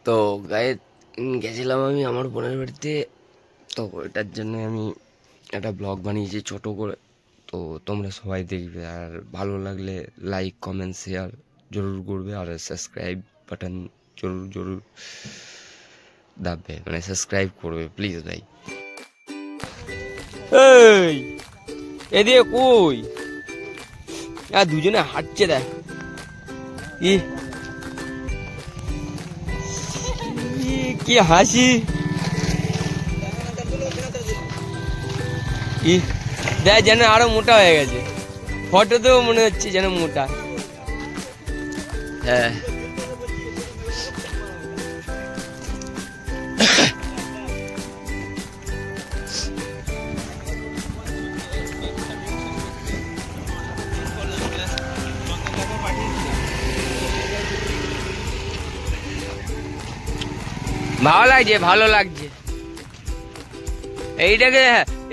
তো গায়ে গেছিলাম আমি আমার বোনের বাড়িতে। তো এটার জন্য আমি একটা ব্লগ বানিয়েছি ছোট করে। তো তোমরা সবাই দেখবে, আর ভালো লাগলে লাইক কমেন্ট শেয়ার জরুর করবে, আর সাবস্ক্রাইব বাটন জরুর জরুর দাববে, মানে সাবস্ক্রাইব করবে প্লিজ ভাই। এই এদিকে কই আর দুজনে হাঁটছে দেখ। কি হাসি, দেখ যেন আরো মোটা হয়ে গেছে, ফটোতেও মনে হচ্ছে যেন মোটা। হ্যাঁ ভালো লাগছে, ভালো লাগছে এইটাকে।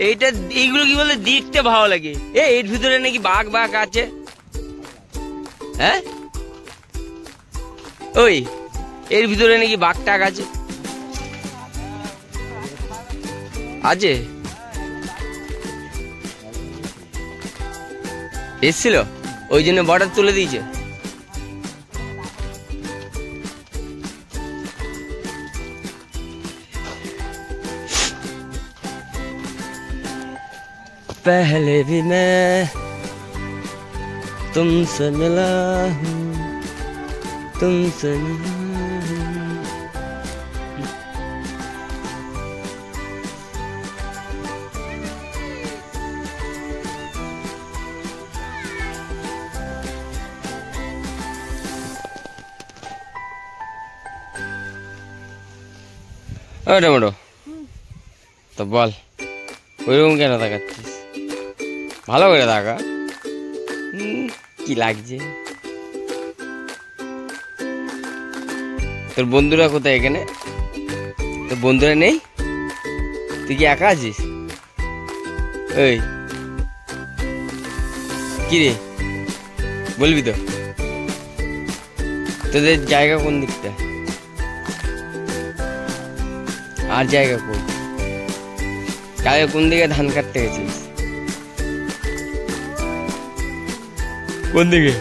এইটা এইগুলো কি বলে দেখতে ভালো লাগে। এর ভিতরে নাকি বাঘ বাঘ আছে। হ্যাঁ ওই এর ভিতরে নাকি বাঘ টাক আছে। আছে এসছিল, ওই জন্য বর্ডার তুলে দিয়েছে। पहले भी मैं तुमसे मिला हूँ, तुमसे मिला हूँ। अरे मोटो तो बोल ওইরকম কেন তাকাচ্ছিস? ভালো করে তাকা, কি লাগছে? তোর বন্ধুরা কোথায় এখানে? তোর বন্ধুরা নেই? তুই কি একা আছিস? ওই কি রে বলবি তো? তোদের জায়গা কোন দিকটা? আর জায়গা কোন? কালে কোন দিকে ধান কাটতে গেছিস? কোন দিকে?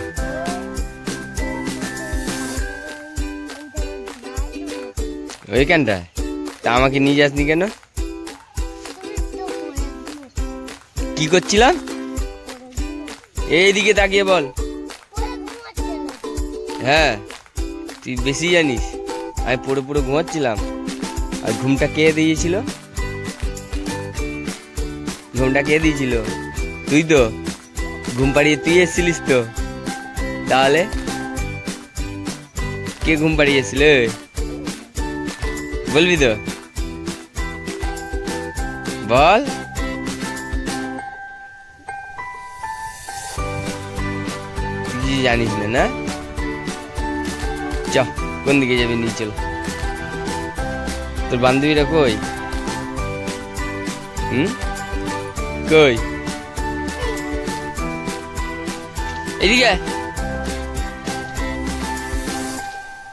ওইখানটা? তা আমাকে নিয়ে যাসনি কেন? কি করছিলাম? এইদিকে তাকিয়ে বল। হ্যাঁ তুই বেশি জানিস। আমি পড়ে পড়ে ঘুমাচ্ছিলাম। আর ঘুমটা কে দিয়েছিল? ঘুমটা কে দিয়েছিল? তুই তো। ঘুম পাড়িয়ে তুই এসেছিলিস তো। তাহলে কে ঘুম পাড়িয়েছিল বলবি তো? বল। তুই জানিস না না? চ কোন দিকে যাবি নিয়ে চল। তোর বান্ধবীরা কই? কই? এদিকে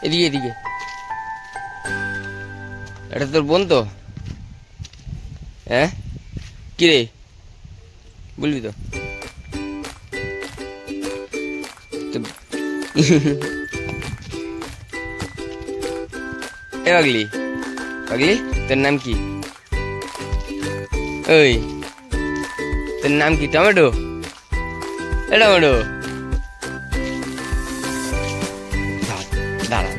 এদিকে এদিকে। এটা তোর বোন তো? হ্যাঁ কি রে বলবি তো? এ পাগলি, পাগলি তোর নাম কি? ওই তোর নাম কি? টমেটো? এ টমেটো দাঁড়া।